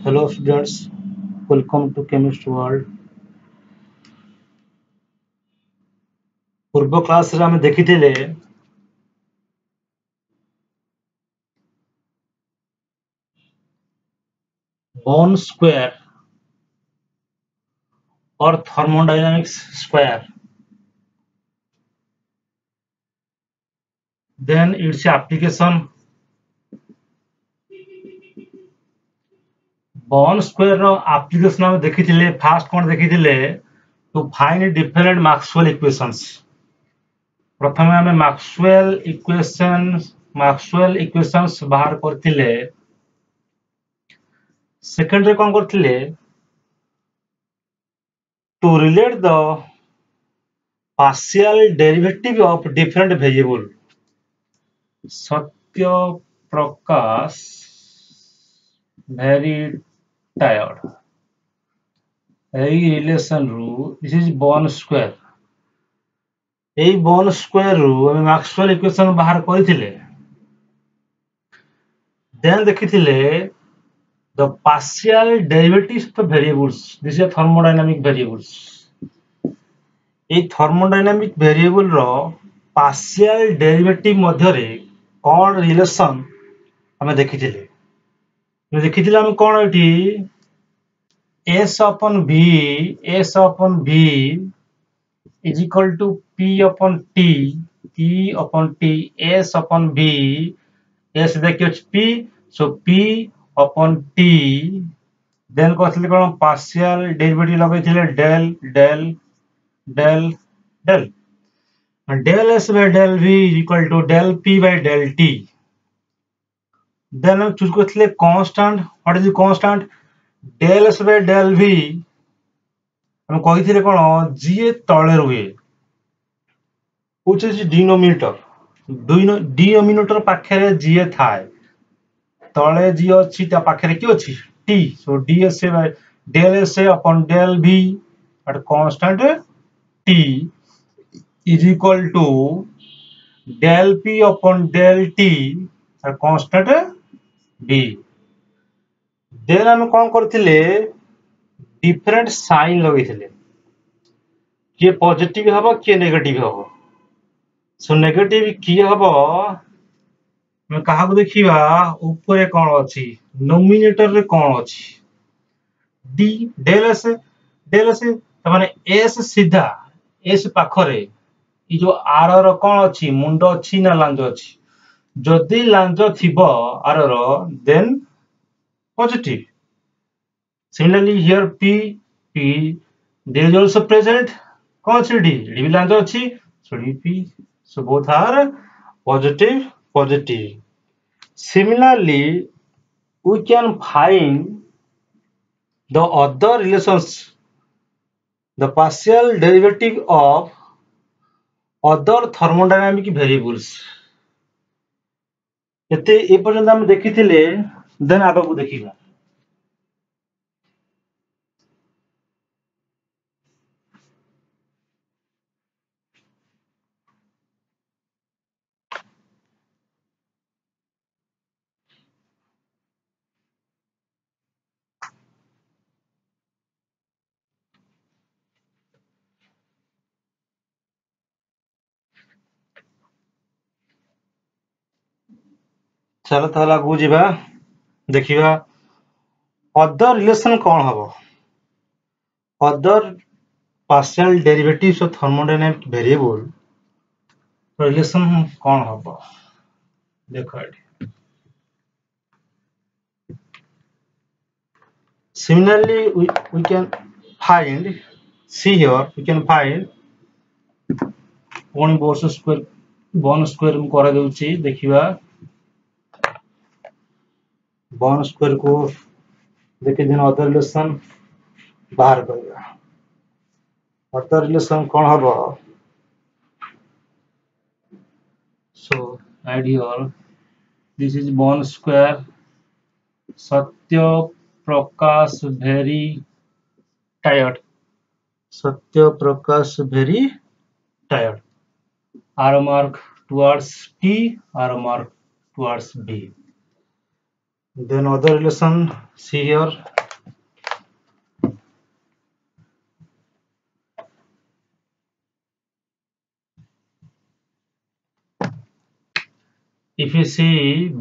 Hello students, welcome to Chemist World. ପୂର୍ବ କ୍ଲାସରେ ଆମେ ଦେଖିଥିଲେ Born square or thermodynamics square. Then its application. Born square ର application ଆମେ ଦେଖିଥିଲେ first କ'ଣ ଦେଖିଥିଲେ to find different Maxwell equations. ପ୍ରଥମେ ଆମେ Maxwell equations ବାହାର କରିଥିଲେ. ସେକେଣ୍ଡରେ କ'ଣ କରିଥିଲେ to relate the partial derivative of different variable. Satya Prakash very tired. এই relation ରୁ this is Born square. এই Born square ରୁ ଆମେ Maxwell equation ବାହାର କରିଥିଲେ. Then ଦେଖିଥିଲେ the partial derivatives of the variables. This is a thermodynamic variables. এই thermodynamic variable ର partial derivative ମଧ୍ୟରେ କ'ଣ relation ଆମେ ଦେଖିଥିଲେ. ଦେଖିଥିଲେ ଆମେ କ'ଣ ଏଠି S upon V is equal to P upon T, S upon V, S देखिए P, so P upon T, then कहते हैं partial derivative लगाइଥିଲେ del S by del V is equal to del P by del T. Then हम choose करते constant. What is the constant? del S by del V हम कही कौन जी तले रुए which is denominator. Denominator पाखे जी थाए तले जी अच्छी ता पाखे कि अच्छी t. So ds by del S upon del V at constant t is equal to del P upon del T at constant V. Then हम कौन करथिले different sign लगैथिले किए पॉजिटिव हबो किए नेगेटिव हबो. सो नेगेटिव किए हबो मैं कहा को देखिबा ऊपर कोन अछि नोमिनेटर रे कोन अछि d del s माने s सीधा s पाखरे ई जो r रो कोन अछि मुंड अछि ना लांज अछि. जदि लांज थिबो r रो then positive. Similarly, here P there is also present D will answer so DP. So both are positive. Similarly, we can find the other relations, the partial derivative of other thermodynamic variables. एते ए पर्यंत हम देखिथिले then आगो को देखिबा. चलो ताला आगु जीवा देखिबा other relation कौन हबो. Other partial derivatives of thermodynamic variable relation कौन हबो देखो एठी. Similarly, we can find, see here we can find 1 square में करा देउची देखिबा 1 square को देखि दिन other relation बाहर करबा. other relation कौन हबो. So add here this is 1 square Satya Prakash very tired. Satya Prakash very tired. Arrow mark towards T, arrow mark towards B. Then other relation, see here. If you see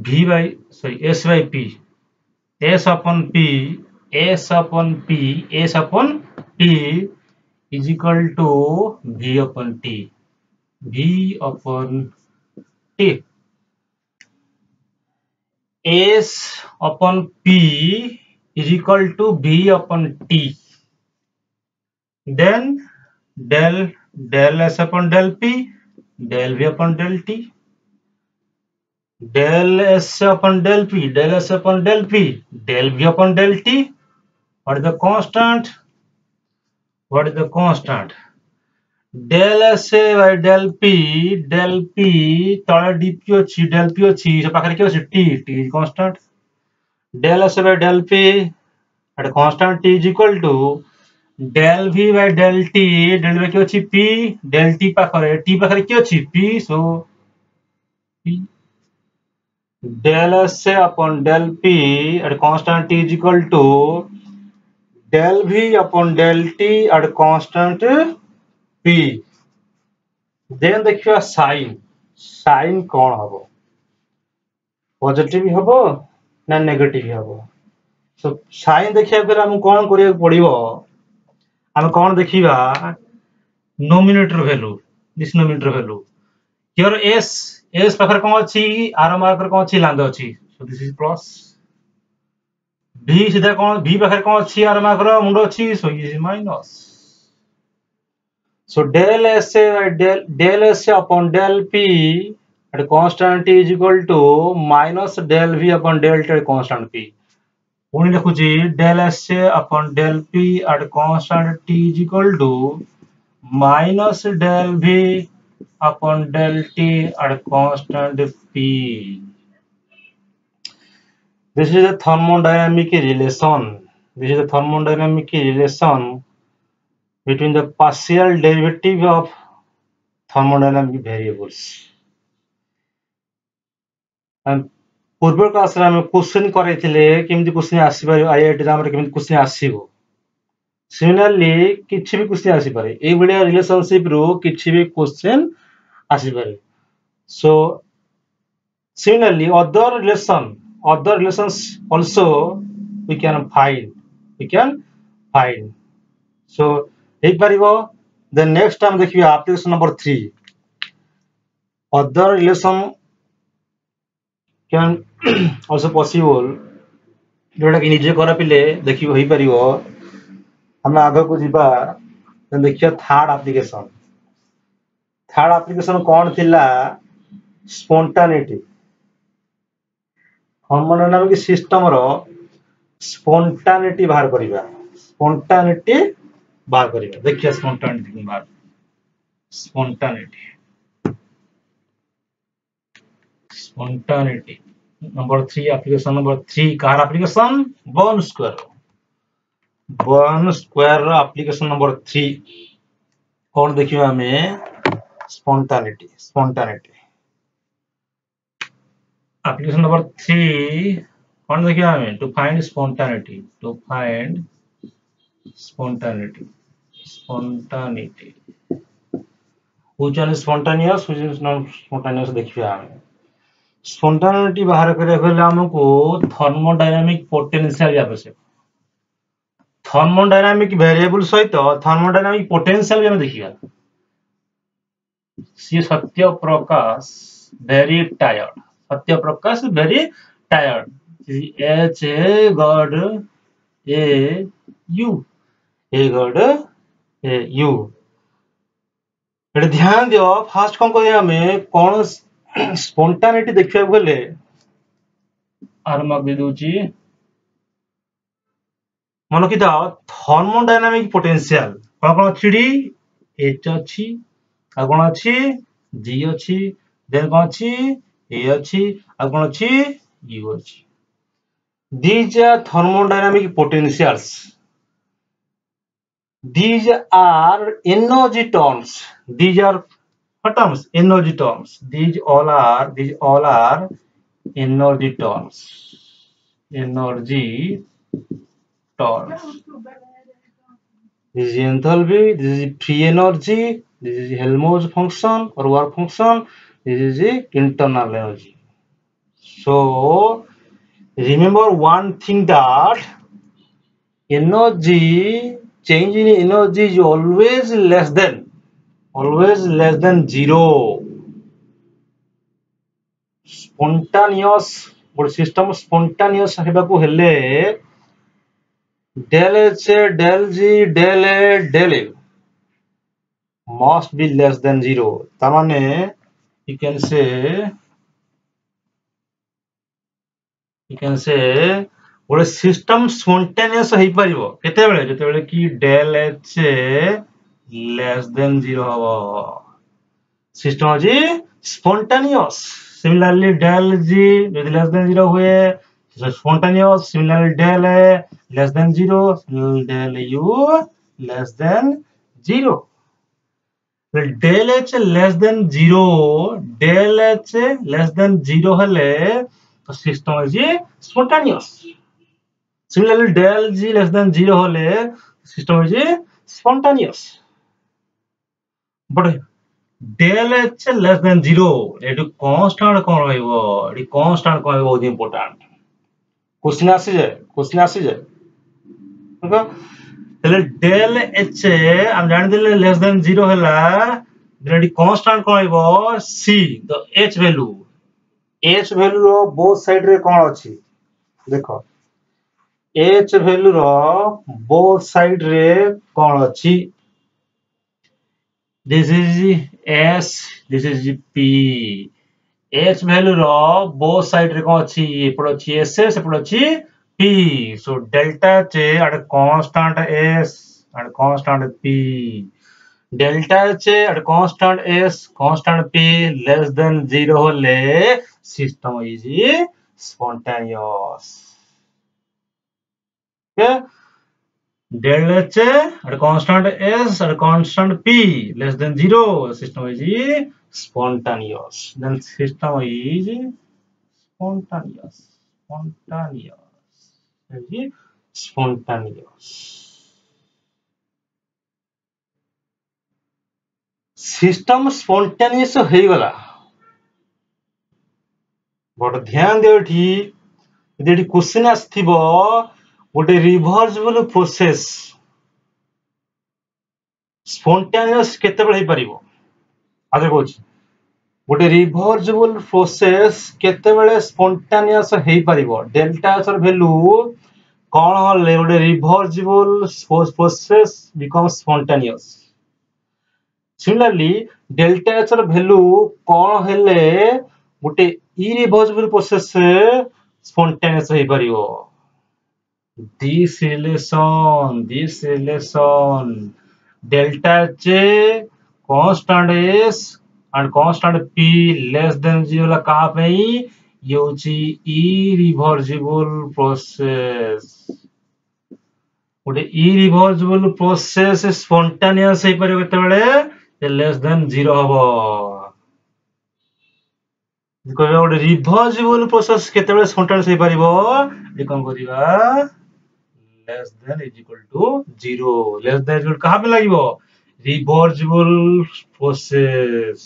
S by P, S upon P, S upon P, S upon P is equal to V upon T. V upon T. S upon P is equal to V upon T. Then del S upon del P, del V upon del T. Del S upon del P, del S upon del P, del V upon del T. What is the constant? What is the constant? Del S by del P तले dp अच्छी del P अच्छी से पाखरे क्या अच्छी T is constant. Del S by del P at constant T is equal to del V by del T by क्या अच्छी P del T पाखरे क्या अच्छी P so P. Del S upon del P at constant T is equal to del V upon del T at constant P. Then देखिए sign कौन हम positive हम ना नेगेटिव हम सो साइन देखिया बेला हम कौन करिया पड़िबो हम कौन देखिबा numerator value this numerator value here एस पाखर कौन अछि आर मार्कर कौन अछि लांद अछि so this is plus v सीधा कौन v पाखर कौन अछि आर मार्कर मुंड अछि so is minus. So del S upon del P at constant T is equal to minus del V upon del T at constant P. पुणी लिखुची del S upon del P at constant T is equal to minus del V upon del T at constant P. This is a thermodynamic relation. This is a thermodynamic relation between the partial derivative of thermodynamic variables. पूर्व class रे हम question करैथिले केमति question आसी पारे IIT exam रे केमति question आसीबो similarly किछि भी question आसी पारे ए बडिया रिलेशनशिप रो किछि भी क्वेश्चन आसी पारे so similarly other relations also we can find so एक परिबो देन नेक्स्ट टाइम देखियो application number 3 other relation can also possible जोटा कि निजे करा पिले देखि होई परिबो हम आगे को जिबा देखियो थर्ड एप्लीकेशन कोन थिला स्पोंटानिटी थर्मोडायनामिक सिस्टम रो स्पोंटानिटी बाहर करिबा देखियो स्पोंटानिटी नंबर 3 एप्लीकेशन नंबर 3 कार application burn square row application number 3 कौन देखियो हमें स्पोंटानिटी एप्लीकेशन नंबर 3 कौन देखियो हमें to find spontaneity which one is spontaneous which is not spontaneous देखियो हमें स्पोंटानिटी बाहर करे फेले हमको थर्मोडायनामिक पोटेंशियल आवश्यक थर्मोडायनामिक वेरिएबल सहित थर्मोडायनामिक पोटेंशियल हम देखिया सी Satyaprakash very tired H A God A U ध्यान दियो फास्ट कौन करिया हमें कौन स्पोंटानिटी देखिया गले आर मार्क दे दोची मन कि थर्मोडायनामिक पोटेंशियल कौन 3D H अच्छी आ कौन अच्छी G अच्छी देन कौन अच्छी A अच्छी आ कौन अच्छी U अच्छी these are thermodynamic potentials these are energy terms these are what terms energy terms these all are energy terms energy torque. This is enthalpy, this is free energy, this is Helmholtz function or work function, this is the internal energy. So remember one thing, that energy, change in energy is always less than zero. Spontaneous, but system spontaneous हेबाकु हेले del H, del G, del A, del L must be less than zero. तामाने you can say ଗୋଟେ system spontaneous ହେଇ ପାରିବ କେତେବେଳେ, ଯେତେବେଳେ କି del H less than zero ହବ, system ଅଛି spontaneous. Similarly del G ଯଦି less than zero हुए spontaneous. Similarly del A less than zero, del U less than zero. del H less than zero, del H less than zero हेले system is spontaneous. Similarly del G less than zero हेले system is spontaneous. But del H less than zero, एटू constant कौन रहइबो, eighty constant कौन बहुत important. Question आसी जाए okay. तले del H हम जान दिले less than zero हला, एटी constant कौन रहइबो C, the H value. H value row both side रे कौन अछि देखो, H value रो both side रे कौन अछि, this is S, this is P. H value row both side रे कौन अछि, एपड़ अछि S, एपड़ अछि P. So delta H at constant S and constant P. Delta H at constant S, constant P less than zero होले system is spontaneous. Okay? Del H at constant S at constant P less than zero, system is spontaneous. Then system is spontaneous. System spontaneous ହେଇଗଲା, but ध्यान दियो एठी यदि question आस्थिबो गोटे reversible process spontaneous केतेबेले हे परिबो, आगे कहूची गोटे रिभर्सिबल प्रोसेस केतेबेले स्पॉन्टेनियस हे परिबो, डेल्टा एच र वैल्यू कोन होले गोटे reversible process become spontaneous. Similarly delta H र वैल्यू कोन हेले गोटे इरिभर्सिबल प्रोसेस spontaneous हे परिबो. This relation delta H constant S and constant P less than zero ला कहा पे ये होची irreversible process. गोटे irreversible process spontaneous हे परिबो केतेबेले less than zero हबो. गोटे रिभर्सिबल प्रोसेस केतेबेले स्पॉन्टेनियस हे परिबो, ए कोन करिवा less than is equal to zero. Less than is equal कहाँ पे लगिबो, रिभर्सिबल प्रोसेस.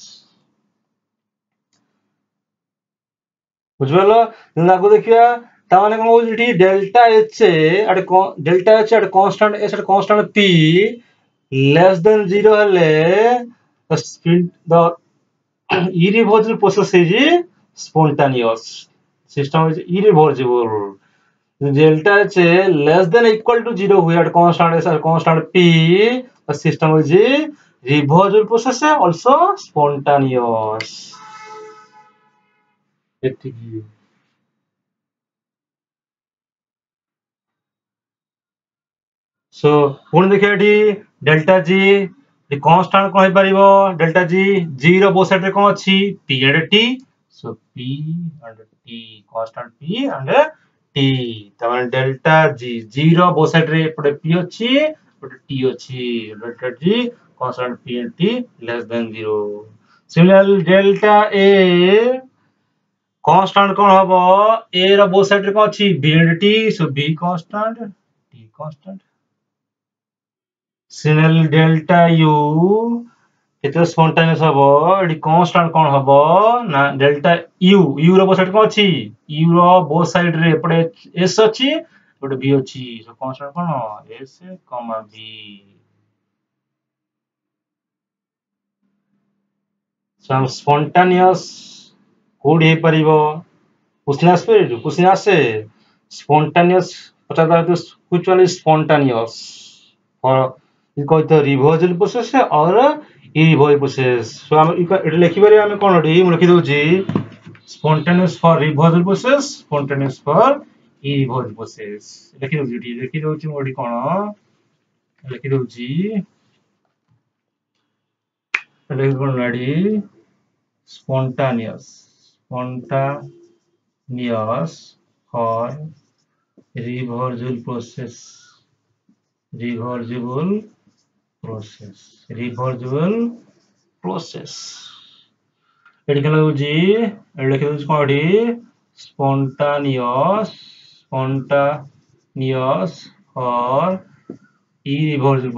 बुझबलो लागो देखिया ता माने कोन होची एठी delta H at constant S at constant P less than zero हेले the irreversible process is spontaneous. System is irreversible. Delta H less than equal to zero हुए at constant S at constant P, the system is reversible process also spontaneous. So पुणी देखिए एठी delta G the constant कोन हे परिबो, delta G zero both side रे कोन अछि P and T. So P and T, constant P and T. तमाने delta G zero both side रे पड़े P अछि पड़े T अछि, delta G constant P and T less than zero. Similarly delta A constant कौन हबो ए रो both side रे कौन अछि b and t so b constant t constant similarly delta u केते स्पॉन्टेनियस हबो एडी कांस्टेंट कौन हबो ना डेल्टा u रो बोथ साइड कौन अछि u रो बोथ साइड रे पड़े s अछि पड़े b अछि सो कांस्टेंट कौन s b सम स्पॉन्टेनियस कोड हे परिबो क्वेश्चन आसे spontaneous पचाता है तो which one is spontaneous और इको तो रिवर्सिबल प्रोसेस है और irreversible प्रोसेस सो हम इको एटा लिखि बारे हम कोन ओडी हम लिखि दउ जी spontaneous for reversible process spontaneous for irreversible process लिखि दउ जी ओडी कोन लिखि दउ जी लिखि कोन रेडी spontaneous for reversible process एडी कला जी लिखि दउ कोडी spontaneous or irreversible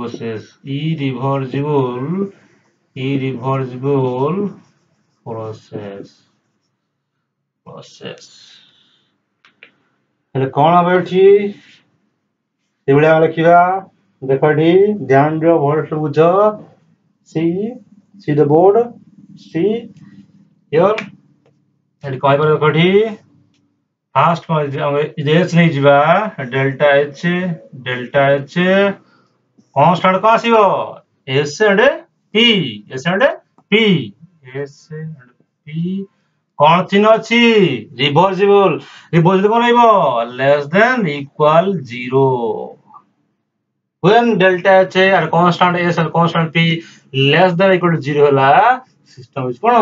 process हेले कोन आबे छी एबळे लिखिबा देखो डी ध्यान दियो वर्ड से बुझो see the board see here एडी काय पर देखो डी फास्ट हम एच नहीं जिबा डेल्टा h कांस्टेंट का आसीबो s and p कौन चिन्ह अछि रिवर्सिबल कौन आइबो less than equal 0 when delta h and constant s and constant p less than equal to 0 होला सिस्टम इज कोन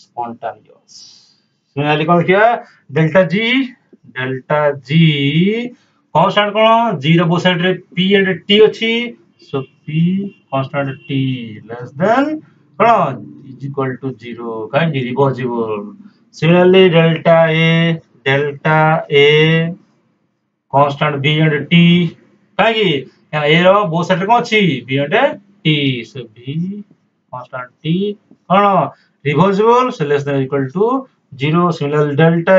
स्पॉन्टेनियस सिमिलरली कोन किया डेल्टा g कांस्टेंट कोन 0 बोथ साइड रे p and t अछि so p constant t less than कोन is equal to 0 काई reversible similarly delta a constant b and t काई a रो बोथ साइड रे कोन अछि b and t so b constant t कोन reversible so less than equal to 0 similarly delta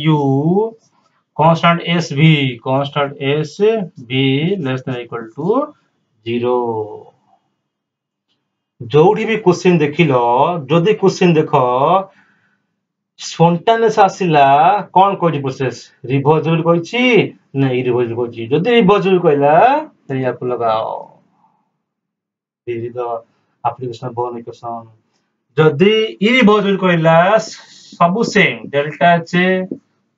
u constant sb less than equal to 0 जोठी भी question देखिलो जदी question देखो spontaneous आसिला कोन Cozi process reversible कोइछि ना irreversible कोइछि जदी reversible कहला त या को लगाओ this is the application bone equation जदी इरिवर्सिबल कहला सब same delta h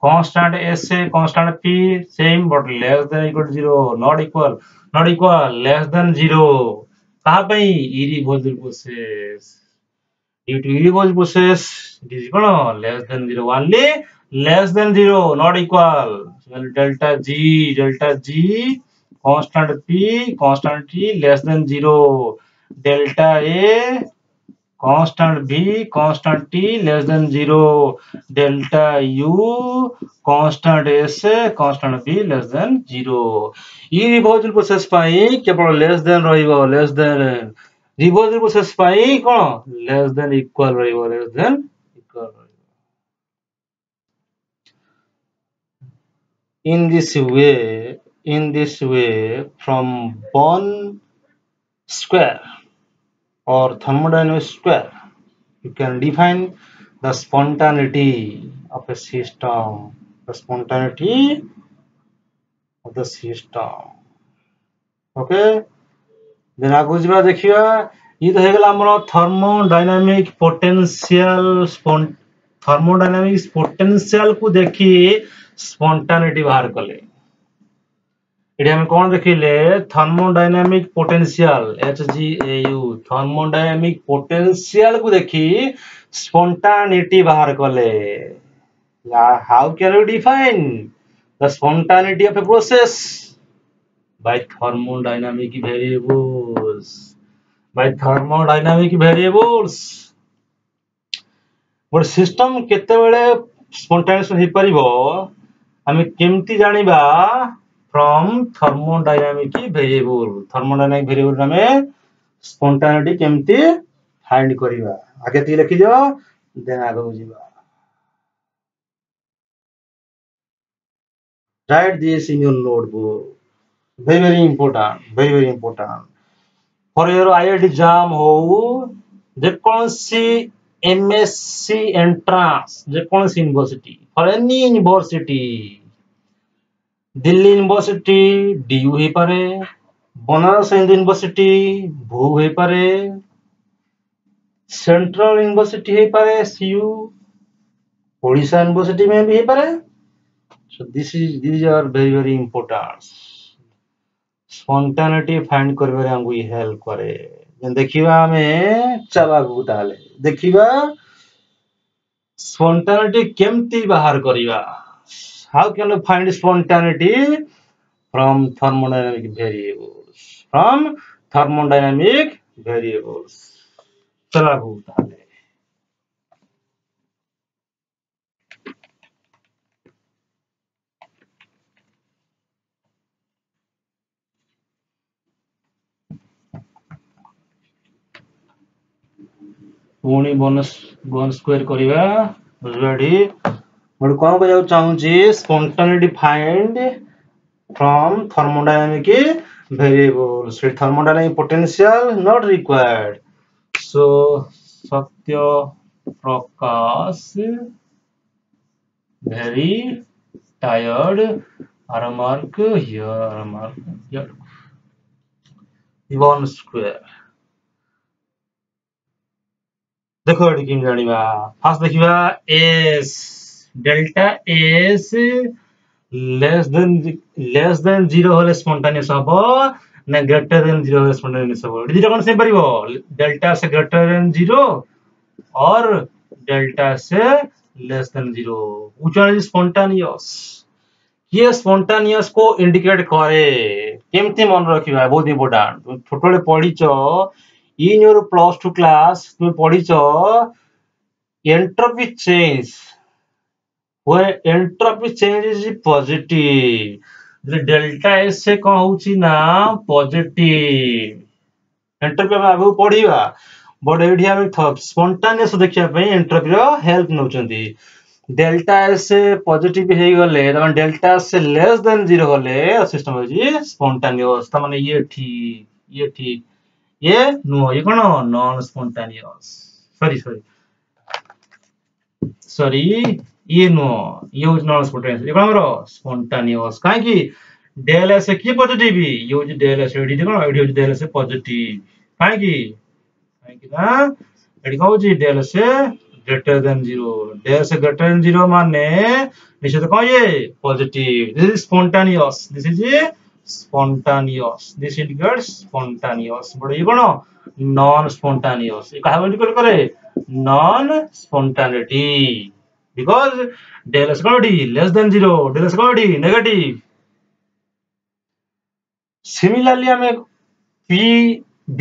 constant s constant p same but less than equal to 0 not equal less than 0 कहा पई irreversible process due to irreversible process it is equal to less than 0 only less than 0 not equal so delta g constant p constant t less than 0 delta a constant b constant t less than 0 delta u constant s constant b less than 0 irreversible process पाई केवल less than रहिबो less than reversible process पाई कोन less than equal रहिबो less than equal in this way from Born square or thermodynamic square you can define the spontaneity of a system okay then आगु जिबा देखिया ई तो हेगला हमर thermodynamic potential को देखि spontaneity बाहर कले एडी हम कोन देखिले thermodynamic potential HGAU thermodynamic potential को देखि स्पॉन्टेनिटी बाहर कले how can we define the spontaneity of a process by thermodynamic variables गोटे सिस्टम केतेबेले स्पॉन्टेनियस हो परिबो आमे केमती जानिबा फ्रॉम थर्मोडायनामिक वेरिएबल में स्पॉन्टेनिटी केमती फाइंड करिबा आगे ती लिखि दियो देन आगो जिबा write this in your notebook very important for your IIT exam हो जेकोसी MSc entrance जेकोसी university for any university Delhi university DU ही पारे बनारस हिंदू यूनिवर्सिटी भू ही पारे सेंट्रल यूनिवर्सिटी ही पारे CU ओडिशा यूनिवर्सिटी में भी ही पारे so these are very important spontaneity find करबारे हमको हेल्प करे जेन देखिबा हमें चाबा को ताले देखिबा स्पॉन्टेनिटी केमती बाहर करिबा how can we find spontaneity from thermodynamic variables चला को ताले पुणी बोनस स्क्वायर करिबा बुझबाडी मोर कोन को चाहू छी spontaneity find from thermodynamic variables thermodynamic potential not required so Satya Prakash very tired remark here one square देखो एडी किम जानिबा फास्ट देखिबा s delta s less than 0 होले स्पॉन्टेनियस हबो ना ग्रेटर देन 0 होले स्पॉन्टेनियस हबो एडी कोन से परिबो डेल्टा से ग्रेटर देन 0 और डेल्टा से less than 0 which one is spontaneous ये स्पॉन्टेनियस को इंडिकेट करे केमती मन रखिबा बहुत इंपोर्टेंट तुम छोटले पढिचो इन योर +2 क्लास तुम पढिचो entropy change when entropy change is positive delta s से कौन होची ना पॉजिटिव एंट्रोपी हम आगु पढिबा बट एठी हम स्पॉन्टेनियस देखिया पई एंट्रोपी रो हेल्प नउचंती डेल्टा s से पॉजिटिव हे गले त डेल्टा s से लेस देन 0 होले सिस्टम होजी स्पॉन्टेनियस त माने ये ठीक ये नो ये कोन नॉन स्पॉन्टेनियस सॉरी ये नो ये नॉन स्पॉन्टेनियस ये कोन स्पॉन्टेनियस काहे कि डेल s की पॉजिटिव ये होजी डेल s एडी कोन एडी होजी डेल s पॉजिटिव काहे कि ना एडी को होजी del s greater than 0 del s greater than 0 माने निश्चित कोन ये positive this is spontaneous this indicates spontaneous but ये कोन नॉन स्पॉन्टेनियस ये काहे इंडिकेट करे non spontaneity because del s कोन लेस देन 0 del s कोन नेगेटिव सिमिलरली हमें p v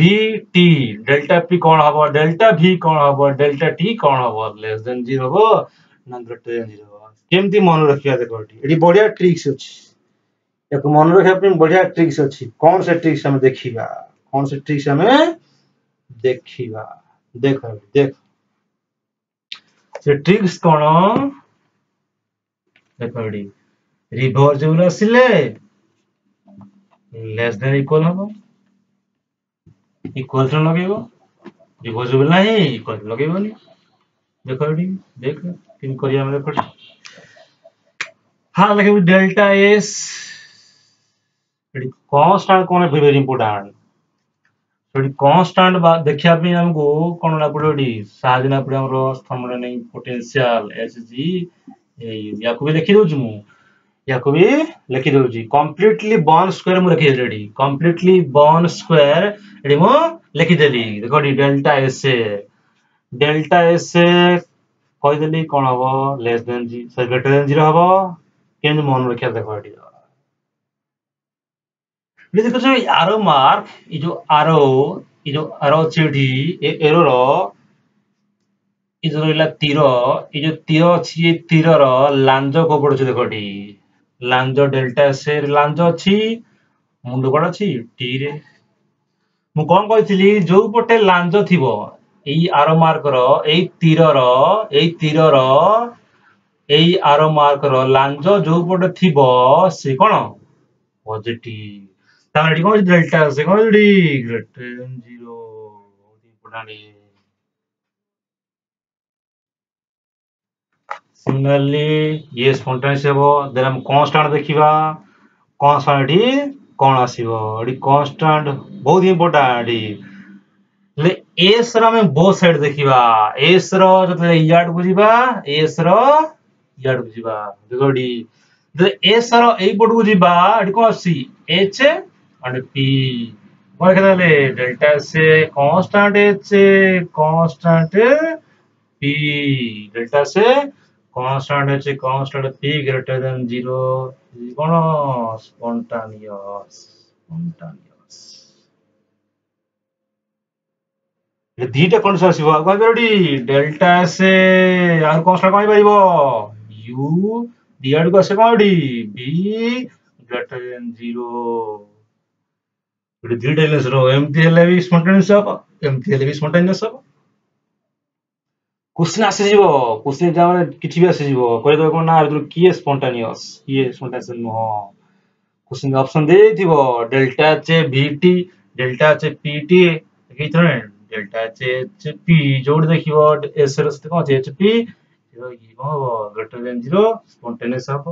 t delta p कोन हबो डेल्टा v कोन हबो डेल्टा t कोन हबो लेस देन 0 हो ना ग्रेटर देन 0 केमती मन रखिया देखो एडी बढ़िया ट्रिक्स अछि एक मन रखिया पे बढ़िया ट्रिक्स अछि कौन से ट्रिक्स हम देखिबा देख से ट्रिक्स कोन देखो एडी रिवर्सिबल आसिले लेस देन इक्वल हबो इक्वल से लगेबो रिवर्सिबल नहीं इक्वल लगेबोनी देखो एडी देख किन करिया हम देखो हां लगेबो डेल्टा s एडी कांस्टेंट कोन वेरी इंपोर्टेंट एडी कांस्टेंट बा देखिया पे हमको कोन ना पड़ोडी साजना पड़े हमरो थर्मोडायनामिक पोटेंशियल Hg याको भी लिखि दउछु मु याको भी लिखि दउछि कंप्लीटली बॉर्न स्क्वायर मु लिखि रेडी कंप्लीटली बॉर्न स्क्वायर एडी मु लिखि देली देखो डेल्टा s कहि देली कोन हबो लेस देन जी सो ग्रेटर देन 0 हबो केन मन रखिया देखो एडी ये देखो जो एरो मार्क ये जो एरो चिड़ी ए एरो रो ये जो रहा तीर ये जो तीर अच्छी ये तीर लांज को पड़े देख लांज डेल्टा से लांज अच्छी मुंड कौन अच्छी टी रे मु कौन कही जो पटे लांज थी आर मार्कर तीर एई आरो मार्कर लांज जो पटे थी से कौन पॉजिटिव तार एडी कौन डेल्टा से कौन एडी ग्रेटर देन 0 इंपोर्टेंट सिमिलरली ये स्पॉन्टेनियस हेबो देन हम कांस्टेंट देखिबा कांस्टेंट एडी कौन आसीबो एडी कांस्टेंट बहुत इंपोर्टेंट ले एस रो में बोथ साइड देखिबा एस रो जते याड बुझिबा एस रो याड बुझिबा देखोडी The S ର ଏଇ ପଟକୁ ଯିବା ଏଠି କଣ ଅଛି H and P କଣ ଲେଖିଦେଲେ delta S constant H constant P delta S constant H constant P greater than 0 କଣ spontaneous ଦିଟା କଣ୍ଡିସନ ଆସିବ ଆଉ କଣ ଏଠି ଡେଲ୍ଟା S ଆଉ constant କଣ ହେଇପାରିବ U दियाड को ऐसे कौन b greater than 0 एडी थ्री डायमेंशन रो एमटी हेले भी स्पॉन्टेनियस अब एमटी हेले भी स्पॉन्टेनियस अब क्वेश्चन आसे जीवो क्वेश्चन जा माने किछि भी आसे जीवो कहि दो कोन ना की स्पॉन्टेनियस नो क्वेश्चन ऑप्शन दे दिवो delta H vt delta H pt कि थने डेल्टा एच p जोड़ देखिवो s रो से कोन H p greater than 0 spontaneous अब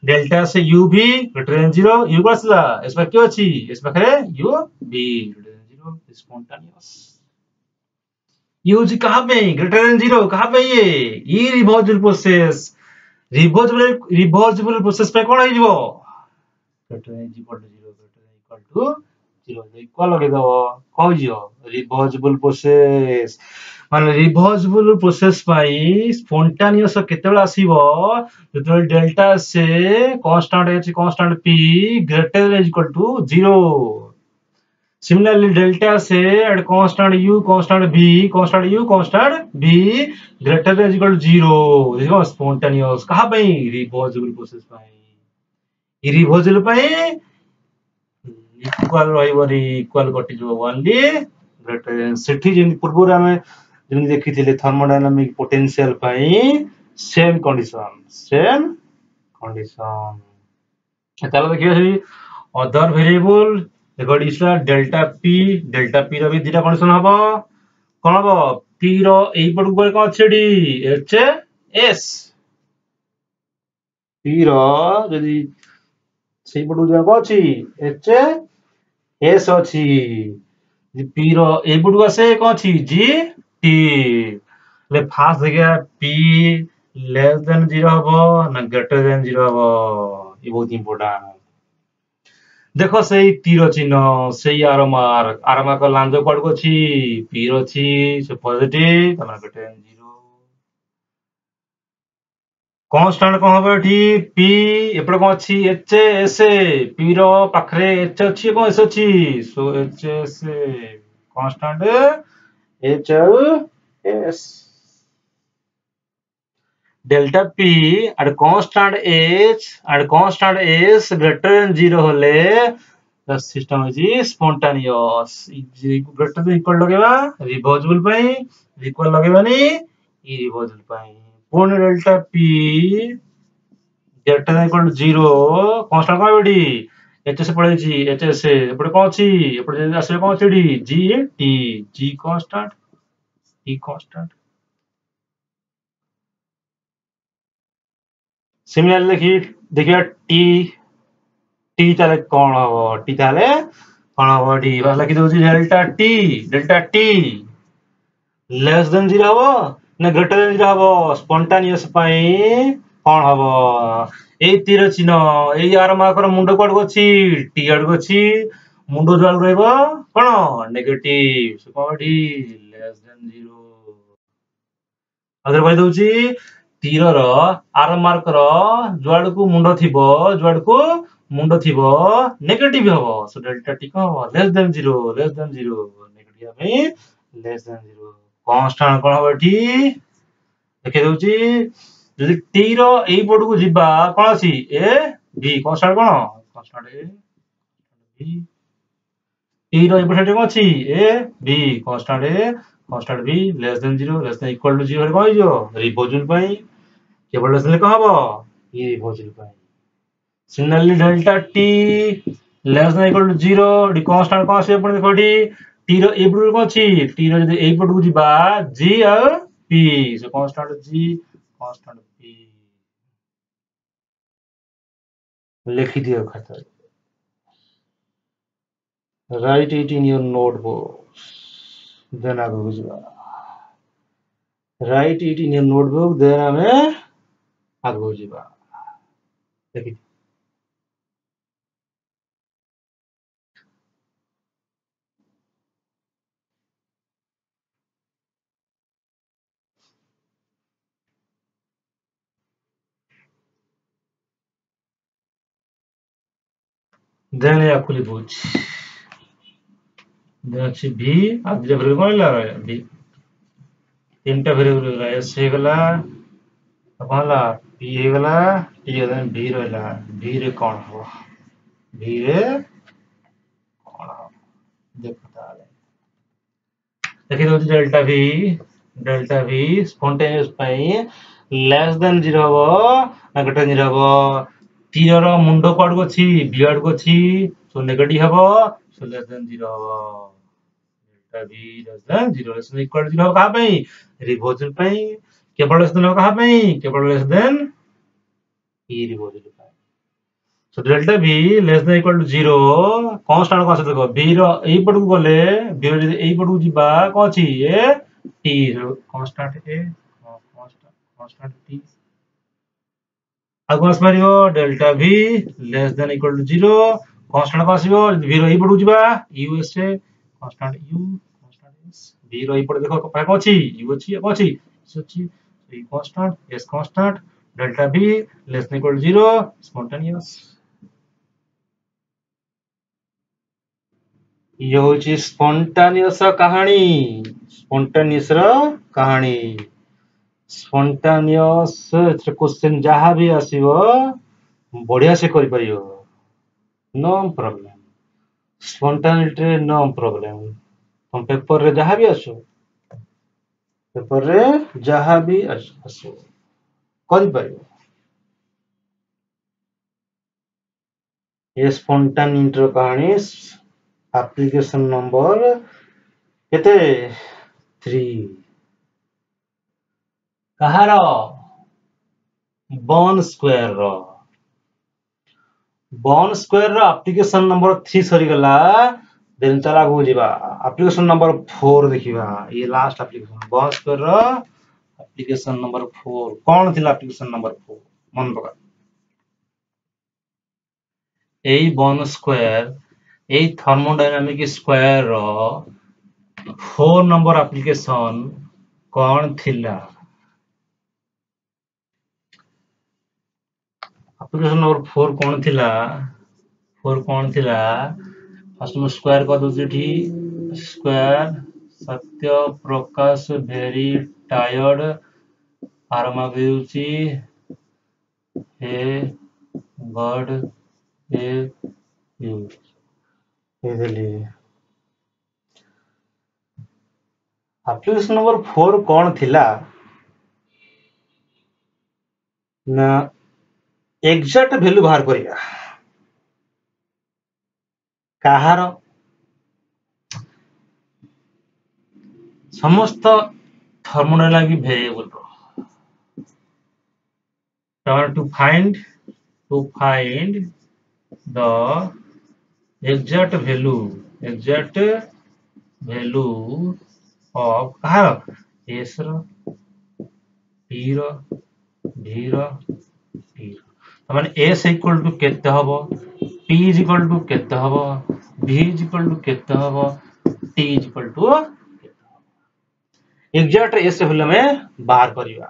डेल्टा से u भी ग्रेटर देन 0 u बसला इस पर क्यों अछि इस पर करे u b greater than 0 spontaneous u जी कहां पे ग्रेटर देन 0 कहां पे ये इरिवर्सिबल प्रोसेस रिवर्सिबल प्रोसेस पे कोन आइजबो greater than 0 greater than equal to 0 equal लगे दो कह जियो रिवर्सिबल प्रोसेस माने रिवर्सिबल प्रोसेस पाई स्पॉन्टेनियस केतेबेला आसीबो जेतेबेला डेल्टा से constant h constant p greater than equal to 0 similarly delta से at constant u constant b constant u constant b greater than equal to 0 देखो स्पॉन्टेनियस कहां पे रिवर्सिबल प्रोसेस पाई इरिवर्सिबल पाई इक्वल रहइबरी इक्वल कटि जो ओनली ग्रेटर देन सेठी जेन पूर्व रे जेमि देखिथिले थर्मोडायनामिक पोटेंशियल पाई सेम कंडीशन ताला देखियो अदर वेरिएबल देखो इसला डेल्टा p रो भी दिटा कंडीशन हबो कोन हबो p रो एई पटु कोन छेडी h s p रो जदी सेई पटु जा को अछि h s अछि p रो एई पटु आसे को अछि g t ले फास्ट देखिया p लेस देन 0 हबो ना ग्रेटर देन 0 हबो ये बहुत इंपोर्टेंट देखो सही तीर चिन्ह सही आरमार को लांज कोड को छी p रो छी से पॉजिटिव तना ग्रेटर देन 0 कांस्टेंट को हबो एठी p एपड को अछि h s p रो पाखरे h अछि को s अछि सो h s constant h s delta p at constant h and constant s greater than 0 होले the system is spontaneous greater than equal लगेबा रिवर्सिबल पई इक्वल लगेबानी इरिवर्सिबल पई पूर्ण delta p greater than equal to 0 constant का बेडी h से पड़े छी h से एपडे कोन छी एपडे आसे कोन छडी g t g constant t constant similarly देखिए टी ताले कौन हो टी ताले कौन हो डी बस लिखि दउची डेल्टा टी लेस देन 0 हो ना ग्रेटर देन 0 हो स्पॉन्टेनियस पाई कौन हो ए तीर चिन्ह ए आर मार्कर मुंड कोड गछि टी आड गछि मुंड जोल रहबो कोन नेगेटिव सो कोडी लेस देन 0 अगर कहि दउची तीर आर मार्कर जुआड को मुंड थिबो नेगेटिव हबो सो डेल्टा टी को लेस देन 0 नेगेटिव में लेस देन 0 कॉन्स्टेंट कौन हम एठी देखे दउची जदि टी रो एई पट को जिबा कौन अछि ए बी कॉन्स्टेंट कौन कॉन्स्टेंट ए बी टी रो एई पट कौन अछि ए बी कॉन्स्टेंट ए कॉन्स्टेंट बी less than 0 less than equal to 0 कौन जो रिवर्जल पई केवल लेस देन कौन हबो ये रिवर्जल पई similarly delta T less than equal to 0 डी कॉन्स्टेंट कौन से अपन देखो डी टी रो ए पट को अछि टी रो जदि एई पट को जिबा जी और पी सो कॉन्स्टेंट जी कॉन्स्टेंट पी लिखी दियो खाता write it in your notebook then आगे बुझबा write it in your notebook then हमें आगे बुझबा देखि then या खुली बुझ then अच्छी भी आज जब वेरिएबल कौन ला भी तीनटा वेरिएबल ला एस हे गला कौन ला पी हे गला टी देन भी रहला भी रे कौन हो भी रे कौन हो देखो ताले देखि दो डेल्टा v स्पॉन्टेनियस पई लेस देन 0 हबो ना ग्रेटर 0 हबो टी रो मुंडो कोड को छी बी आर को छी सो नेगेटिव हबो सो लेस देन 0 हबो delta v less than 0 less than equal 0 कहा पई रिवर्सल पई केवल लेस देन कहा पई केवल लेस देन ई रिवर्सल पई so delta v less than equal to 0 constant को आसे देखो v रो एई पट को गले v रो जदि एई पट को जिबा को छी ए t कांस्टेंट ए कांस्टेंट t आगो आसमारियो delta v less than equal to 0 constant को आसीबो v रो एई पट को जिबा u s a constant u constant s v रो एई पट देखो पाए को छी u अछि को छी s अछि e constant s constant delta v less than equal to 0 spontaneous ये होची स्पॉन्टेनियस कहानी स्पॉन्टेनियस रो कहानी स्पॉन्टेनियस क्वेश्चन जहाँ भी आसीबो बढ़िया से करि परियो no problem spontaneity no problem हम पेपर रे जहाँ भी आसो पेपर रे जहाँ भी आसो करि परियो ये स्पॉन्टेनिटी रो कहानी एप्लीकेशन नंबर केते 3 कहार बॉन स्क्वायर रो एप्लीकेशन नंबर 3 सरी गला देन चला गो जीवा एप्लीकेशन नंबर 4 देखिबा ये लास्ट एप्लीकेशन बॉन स्क्वायर रो एप्लीकेशन नंबर 4 कौन थिला एप्लीकेशन नंबर 4 मन पका एई बॉन स्क्वायर एई thermodynamic square rho 4 number application कौन थिला एप्लीकेशन नंबर 4 कौन थिला फर्स्ट में स्क्वायर कर दो जी square Satya Prakash very tired आरमा गेउची हे गॉड ए यू इधरली एप्लीकेशन नंबर 4 कौन थिला ना एग्जैक्ट वैल्यू बाहर करिया कहार समस्त thermodynamic variable to find the exact value of कहार s रो t रो v रो t रो माने s इक्वल टू केते हबो p इज इक्वल टू केते हबो v इज इक्वल टू केते हबो t is equal to exact s value में बाहर करिवा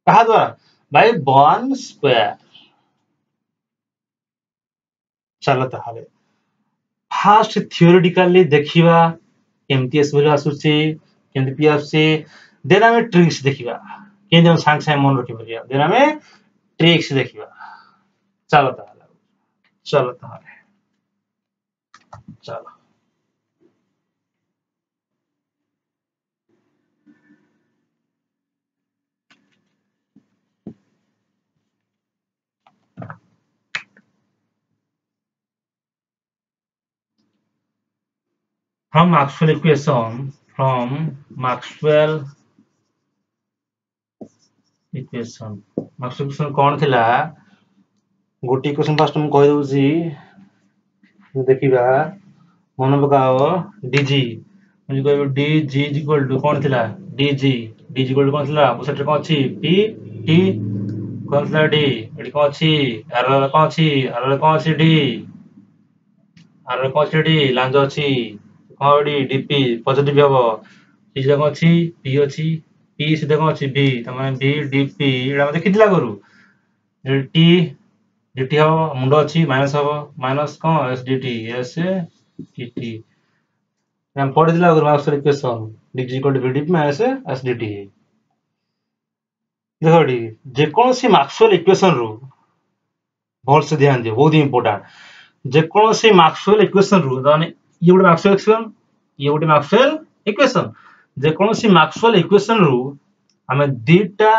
कहा द्वारा बाय बॉन स्क्वायर चलो ताहाले फास्ट थियोरेटिकली देखिवा केमती एस वैल्यू आसुची केमती पी आसे देन हमें ट्रिक्स देखिबा केमती हम सांग सांग मन रखि परिया देन हमें ट्रिक्स देखिबा चलो ताहाले चलो from Maxwell equation Maxwell equation कौन थिला गोटी क्वेश्चन फर्स्ट हम कहि दउची देखिबा मन पकाओ dg मुझे कहबो dg इक्वल टू कौन थिला dg इक्वल टू कौन थिला सेट कौन अछि p t कौन थिला d एडी कौन अछि r कौन अछि r कौन अछि d r कौन अछि d लांज अछि कौन d dp पॉजिटिव हबो p से कौन अछि p अछि p से कौन अछि b त माने b dp एडा देखि दिला करू t dt हबो मुंडो अछि माइनस हबो माइनस कौन s dt s dt हम पढ़ि दिला करू Maxwell equation dg equal to v dp minus s dt देखो डी जे कौन सी माक्सवेल इक्वेशन रू बहुत से ध्यान दियो बहुत इंपोर्टेंट जे कौन सी माक्सवेल इक्वेशन रू माने ये गोटे माक्सवेल इक्वेशन ये गोटे माक्सवेल इक्वेशन जे कौन सी माक्सवेल इक्वेशन रू हमें दीटा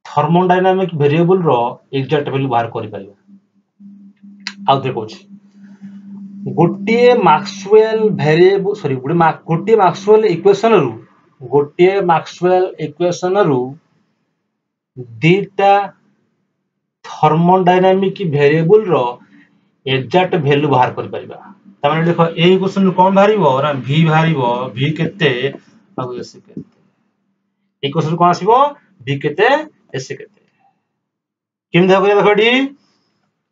थर्मोडायनामिक वेरिएबल रो एग्जैक्ट वैल्यू बाहर करि परिबा आउ देखो गोटे माक्सवेल वेरिएबल सॉरी गोटे माक्सवेल इक्वेशन रू दीटा थर्मोडायनामिक वेरिएबल रो एग्जैक्ट वैल्यू बाहर करि परिबा त माने देखो ए इक्वेशन रू कोन भारिबो ना v भारिबो v केते आ s केते इक्वेशन कोन आसीबो v केते s केते किम देखो डी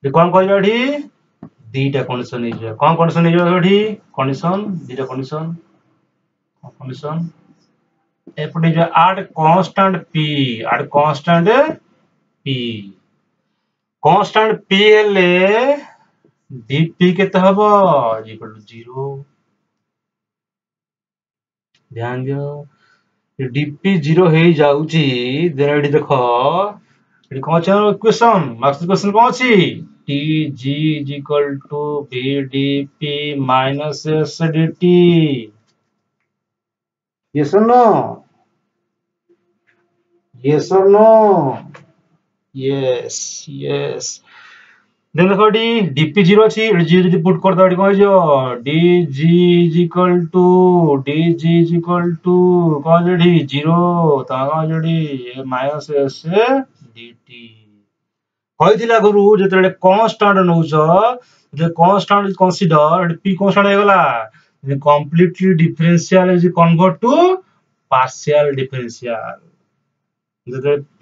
कोन कहइबा डी दीटा कंडीशन नै जे कोन कंडीशन नै जे डी कंडीशन दीटा कंडीशन एपटे जो add constant p constant p ले dp केते हबो इक्वल टू 0 ध्यान दियो dp 0 हे जाउची देन एडी देखो एडी कोन छ इक्वेशन माक्स इक्वेशन कोन छी tg equal to vdp minus s dt yes or no yes then देखो डी dp 0 अछि जी जदी पुट कर दो कोन जो dg इक्वल टू कोन जडी 0 ता जडी माइनस s dt होइथिला गुरु जेतले कांस्टेंट नउछ जे constant is consider p constant हेगला completely differential is convert to partial differential जेतले p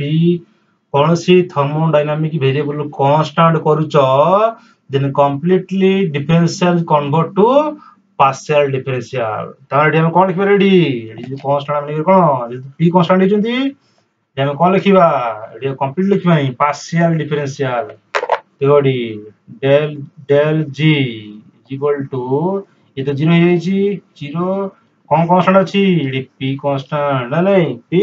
कोनोसी थर्मोडायनामिक वेरिएबल कांस्टेंट करूछ then completely differential convert to partial differential तार हम कोन लिख रेडी एडी कांस्टेंट हम लिख कोन p कांस्टेंट हेचंती हम कोन लिखिबा एडी कंप्लीट लिखिबा नहीं partial differential तेडी del g इक्वल टू ये तो 0 हे छी 0 कोन कांस्टेंट अछि एडी p कांस्टेंट नहीं p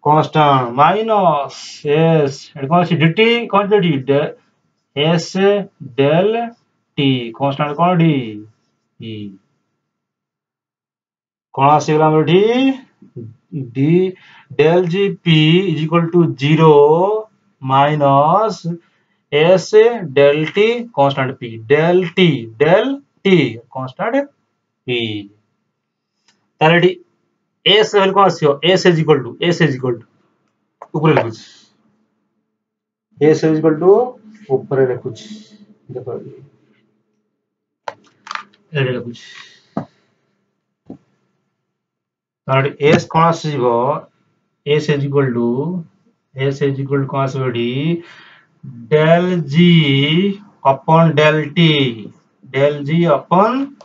कांस्टेंट माइनस s एडी कोन अछि dt कोन dt s del t constant कोन डी e कोन आसीगला डी d del gp is equal to 0 minus s del t constant p del t constant p तारे डी s वेल कोन आसीओ s is equal to ऊपर लिखुछ s is equal to ऊपर लिखुछ देखो एडे लिखुछ तारे s कोन आसीबो s is equal to कोन आसीबो डी del g upon del g upon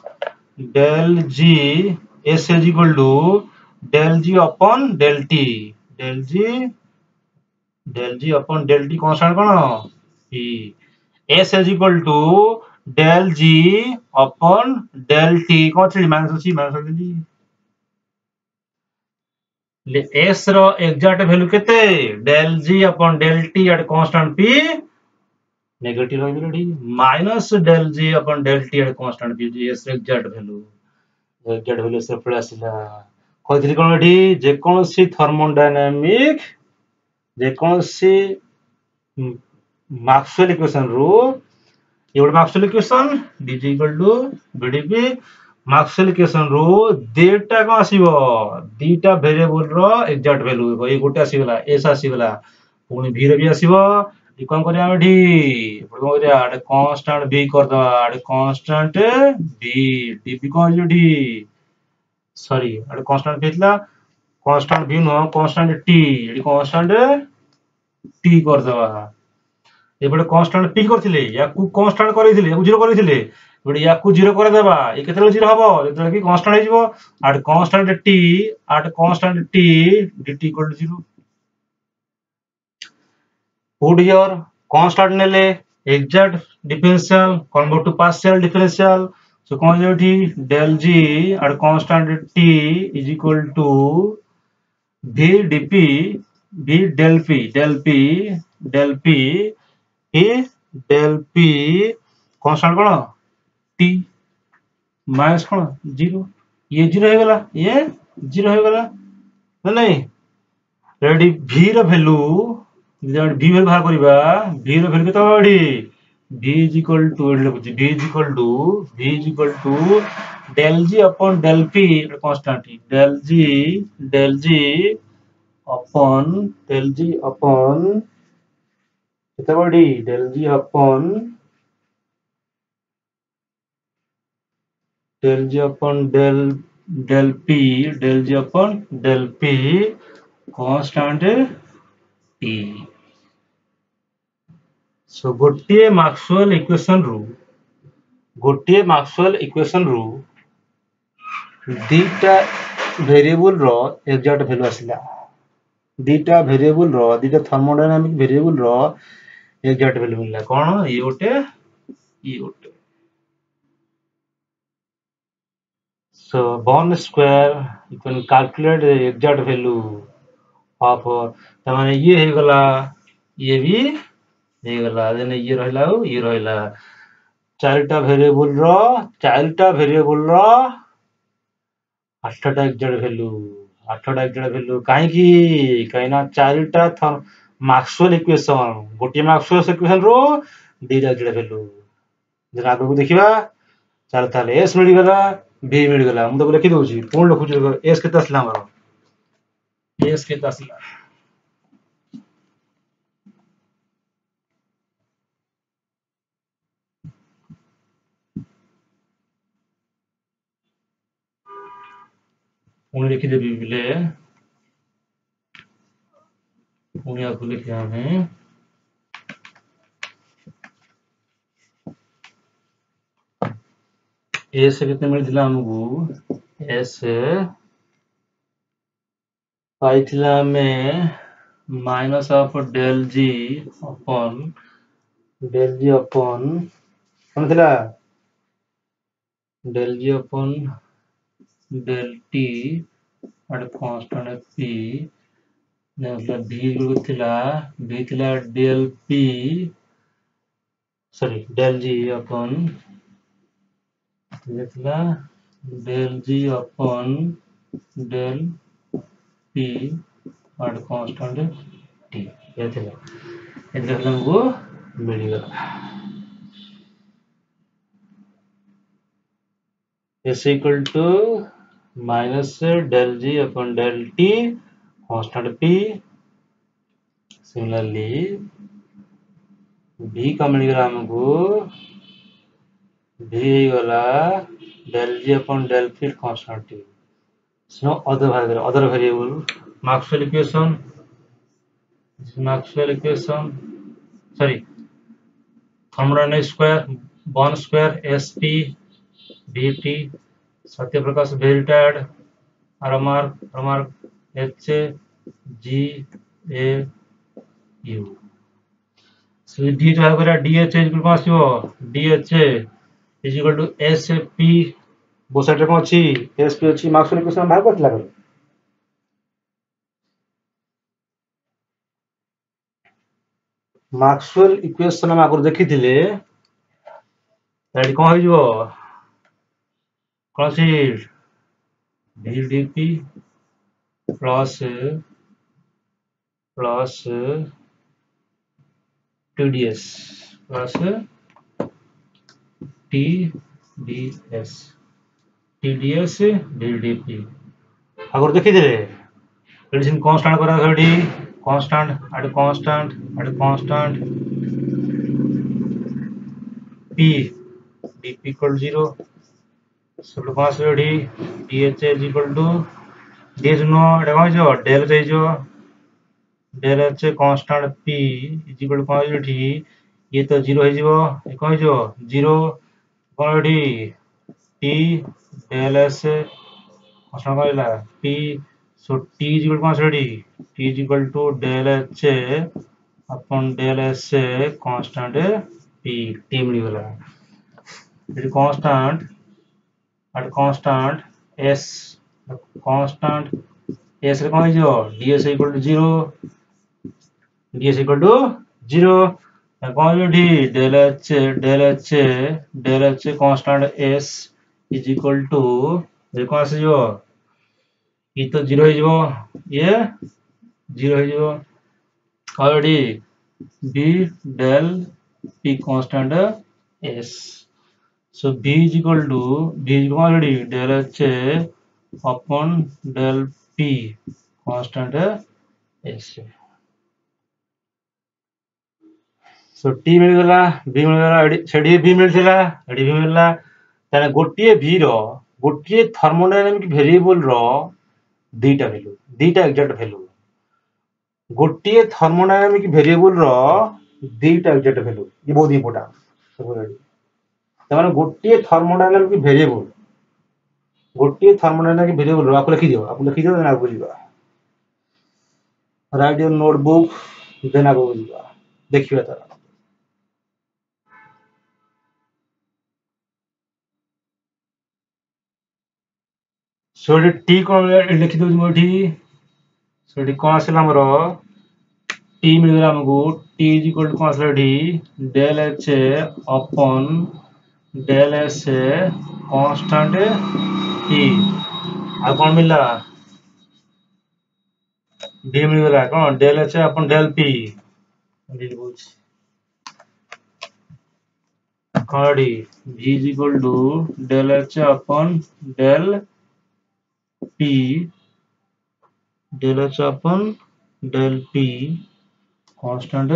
del g s is equal to del g upon del t upon del t constant cone p s is equal to del g upon del t कोन छी minus अछि minus अछि S रो exact value केते del G upon del T at constant P negative रही रेडी minus del G upon del T at constant P जी S exact value से पळे आसिला कहथिली कोन एठी जे कोनसी थर्मोडायनामिक जे कोनसी मैक्सवेल इक्वेशन रो ये गोटे Maxwell equation dg equal to bdp Maxwell equation रो देटा कोन आसीबो दीटा वेरिएबल रो एग्जैक्ट वैल्यू ये गोटे आसीगला s आसीगला पुनी v रे भी आसीबो ई कोन करिया एठी कोन करिया एटे कांस्टेंट v कर दवा एटे कांस्टेंट v dp कोन एठी सॉरी एटे कांस्टेंट भेटला constant v no constant t एठी कांस्टेंट t कर दवा एबडे कांस्टेंट p करथिले याकू कांस्टेंट करैथिले याकू 0 करैथिले एबडे याकू 0 कर देबा ए केते 0 हबो जेतले कि कांस्टेंट हे जिवो at constant t dt equal to 0 put your constant नेले exact differential convert to partial differential so कौन जेठी del g at constant t is equal to v dp v del p e del p constant कोन t minus कोन 0 ये 0 हो गला ये 0 हो गला नहीं रेडी v रो वैल्यू जब v वैल्यू बाहर करिबा v रो वैल्यू केतो बडी v इज इक्वल टू लिखुची v is equal to del g upon del p constant del g upon केतो बडी del g upon del g upon del p constant t so गोटे Maxwell equation रू दीटा variable रो exact value आसिला दीटा thermodynamic variable रो exact value मिलला कोन ये गोटे so 1 square you can calculate the exact value of तमाने ये हे गला ये भी हे गला देने ये रहला चारटा वेरिएबल रो आठटा एग्जैक्ट वैल्यू काहे की कहिना चारटा मैक्सवेल इक्वेशन गोटे मैक्सवेल इक्वेशन रो दीटा एग्जैक्ट वैल्यू जरा आगु को देखिबा चल ताले s मिल गला b मिल गला हम तो लिखि दोची पूर्ण लिखुची s केते असला हमर s केते असला पूर्ण लिखि देबी बिले पूर्ण आगु लिखिया हमें s कितने मिलथिला हमकू s पाइथिला में minus of del g upon कौन थिला del g upon del t at constant p ने मतलब v थिला del p sorry del g upon लिखला del g upon del p eight constant t ये थिला एते हमको मिल गया is equal to minus del g upon del t constant p similarly v का मिल गया हमको v गला del g upon del p constant t so other variable Maxwell equation sorry thermodynamic square 1 square sp dt Satyaprakash वेरिटैड remark h g a u so d जो है dh equal to आसीबो dh is equal to sp बो side रे को अछि sp अछि Maxwell equation बाहर करथला Maxwell equation हम आगु देखी थिले कौन हो कौन सी VDP plus plus TDS plus TDS TDS VDP आगु देखी थिले एडिशन कांस्टेंट करा थोड़ी constant at P DP equal 0 सब पास रेडी DH is equal to DH नो एटा कौन जो डेल H जो del H constant P is equal to कौन जो ठी ये तो 0 है जो ये कौन जो 0 कौन ठी T डेल S कांस्टेंट कौन ला P so T is equal to कौन रेडी T is equal to del H अपन del S constant P T मिल गला ये constant at constant s constant s रे कौन जो ds equal to 0 ds equal to 0 कौन जो D del h constant s is equal to ये कौन से जो ये तो 0 है जो ये 0 है जो already b del p constant s so b is already del h upon del p constant s so t मिल गला b मिल गला सेडी b मिलथिला एडी b मिलला ताने गोटिए v रो गोटिए थर्मोडायनामिक वेरिएबल रो दीटा एग्जैक्ट वैल्यू गोटिए थर्मोडायनामिक वेरिएबल रो दीटा एग्जैक्ट वैल्यू ये बहुत important तमाने गोटिए thermodynamic variable आपको लिखि दियो देन आगु जीवा राइट योर नोटबुक देन आगु जीवा देखिबा तारा सो टी कोन लिखि दो मोठी सो कोन आसला हमरो टी मिल गला हमको टी इज इक्वल टू कोन आसला डी del H upon del S constant T आ कोन मिलला डी मिल गला कोन del H upon del P लिख बोछ कोडी v is equal to del h upon del p del h upon del p constant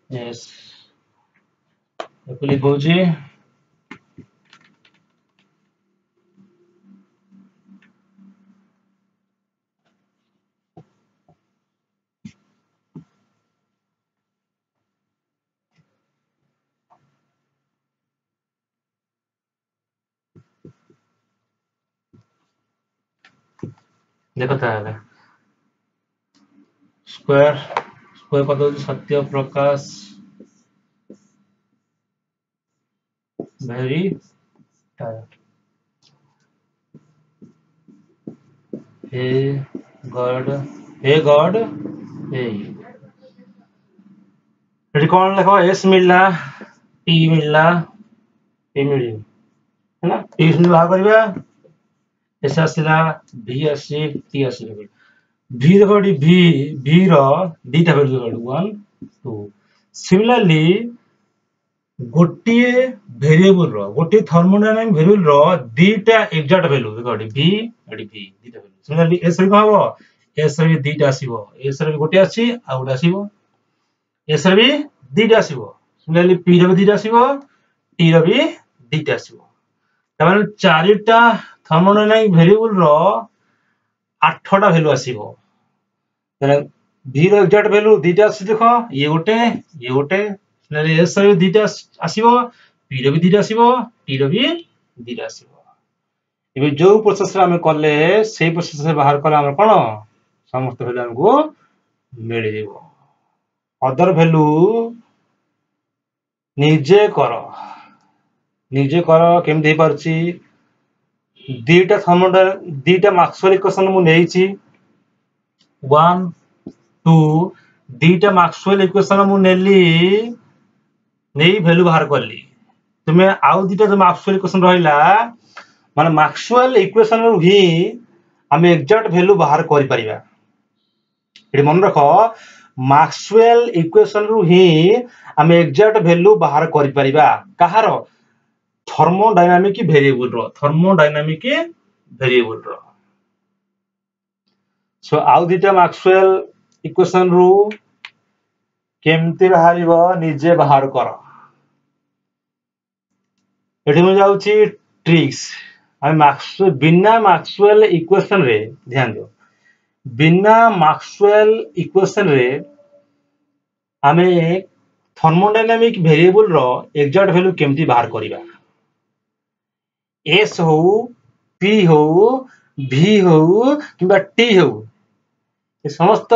s लिख बोछ देखो ताले स्क्वायर स्क्वायर पद होची सत्य प्रकाश वेरी टायर्ड हे गॉड हे एटी कौन लिखो s मिलला t मिलला p मिली है ना t से बाहर करबा s आसीला v आसी t आसीला v देखो v रो दीटा वैल्यू देखो 1 2 सिमिलरली गोटिए वेरिएबल रो गोटिए थर्मोडायनामिक वेरिएबल रो दीटा एग्जैक्ट वैल्यू देखो v दीटा वैल्यू सिमिलरली s रे को हबो s रे दीटा आसीबो s रे गोटे आसी आ गोटे आसीबो s रे भी दीटा आसीबो सिमिलरली p रे भी दीटा आसीबो t रे भी दीटा आसीबो तमाने चारिटा थर्मोडायनामिक वेरिएबल रो 8टा वैल्यू आसीबो तने v रो एग्जैक्ट वैल्यू दीटा आसी देखो ये गोटे सिमिलरली s रे दीटा आसीबो p रे भी दीटा आसीबो t रे भी दीटा आसीबो एबे जो प्रोसेस रे हम करले से प्रोसेस से बाहर करले हम कोन समस्त वैल्यू हमको मिल जेबो अदर वैल्यू निजे करो केम दे परची दीटा मैक्सवेल इक्वेशन मु नेइची 1 2 दीटा मैक्सवेल इक्वेशन मु नेली नहीं वैल्यू बाहर करली तुम्हें आउ दीटा जो मैक्सवेल इक्वेशन रहिला माने मैक्सवेल इक्वेशन रु ही हम एग्जैक्ट वैल्यू बाहर करि परिबा एटी मन रख मैक्सवेल इक्वेशन रु ही हम एग्जैक्ट वैल्यू बाहर करि परिबा कहार थर्मोडायनामिक वेरिएबल रो सो आउ दीटा मैक्सवेल इक्वेशन रु केमती बाहरिबो निजे बाहर कर एठी मु जाउची ट्रिक्स हम बिना मैक्सवेल इक्वेशन रे ध्यान दो बिना मैक्सवेल इक्वेशन रे आमे थर्मोडायनामिक वेरिएबल रो एग्जैक्ट वैल्यू केमती बाहर करिबा एस हो पी हो भी हो किबा टी हो ए समस्त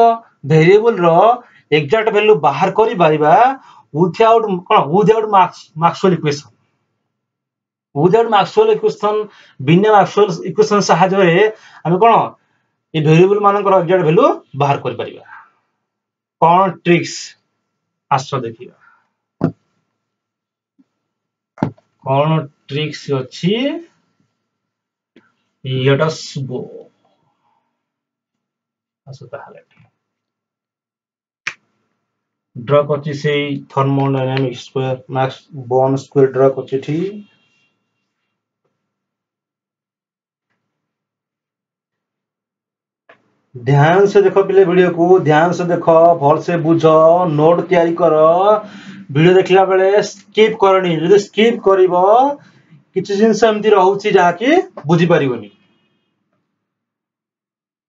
वेरिएबल रो एग्जैक्ट वैल्यू बाहर करि परिबा विदाउट मैक्सवेल इक्वेशन बिना मैक्सवेल इक्वेशन सहायता रे हम कोन ए वेरिएबल मानकर एग्जैक्ट वैल्यू बाहर करि परिबा कोन ट्रिक्स आसो देखिबा कोन ट्रिक्स अछि येटा सुबो आसो ताहाले ड्रा करछि से thermodynamic square max bond square draw करछि ठी ध्यान से देखो पिले वीडियो को ध्यान से देखो भल से बुझ नोट तैयारी कर वीडियो देखला बेले स्किप करनी जदि स्किप करिवो किछि जिंस एमती रहउछि जहा कि बुझी परिबोनी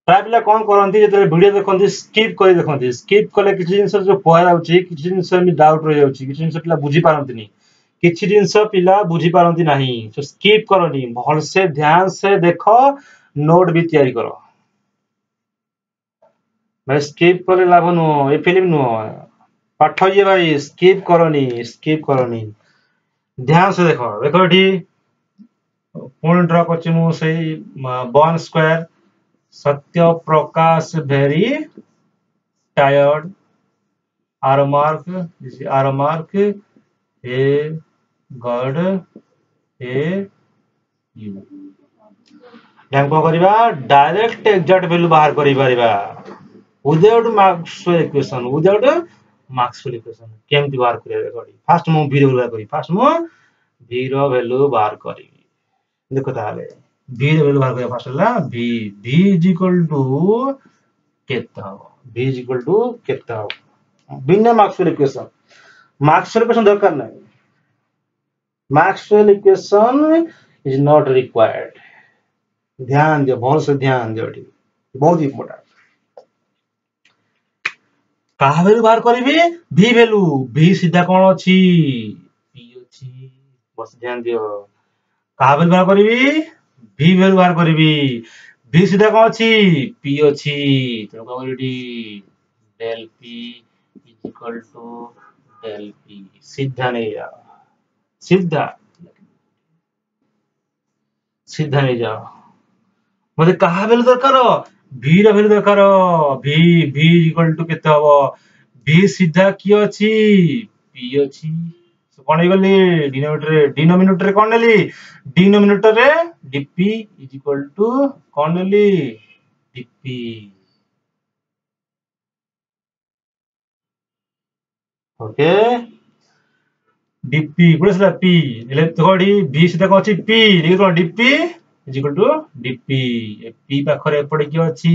प्राय पिला कोन करंती जते वीडियो देखंती स्किप करि देखंती स्किप कले किछि जिंस जो पहा जाउछि किछि जिंस एमती डाउट रहि जाउछि किछि जिंस पिला बुझी पारंतीनी किछि जिंस पिला बुझी पारंती नाही तो स्किप करनी भल से ध्यान से देखो नोट भी तैयारी करो भाई स्किप करे लाभ नु ए फिल्म नु पाठ ये भाई स्किप करनी ध्यान से देखो देखो एठी पॉइंट ड्रा करछि मु सही बॉन्ड square Satya Prakash very tired आर मार्क ए गॉड ए यू हम को करिबा डायरेक्ट एग्जैक्ट वैल्यू बाहर करि परिबा विदाउट मैक्सवेल इक्वेशन केमती बाहर करिया देखो फर्स्ट मु v रो वैल्यू करी फर्स्ट मु v रो वैल्यू बाहर करी देखो ताले v रो वैल्यू बाहर करिया फर्स्ट ला v इज इक्वल टू केते हो v इज इक्वल टू केते हो बिना मैक्सवेल इक्वेशन दरकार नहीं Maxwell equation is not required ध्यान दियो बहुत से ध्यान दियो बहुत इंपोर्टेंट कहा वैल्यू बाहर करिबी v वैल्यू v सीधा कोन अछि p अछि बस ध्यान दियो कहा वैल्यू बाहर करिबी v वैल्यू बाहर करिबी v सीधा कोन अछि p अछि तो करिबी del p is equal to del p सीधा नहीं जाओ सीधा नहीं जाओ मते कहा वैल्यू दरकार v रो वैल्यू दरकार v इक्वल टू केते हबो v सीधा की अछि p अछि सो कोन हे गली डिनोमिनेटर कोन नेली डिनोमिनेटर रे dp इज इक्वल टू कोन नेली dp ओके dp पुरसला p ले थोड़ी v सीधा कोन अछि p देखि कोन dp is equal to dp p पाखरे पड़े की अछि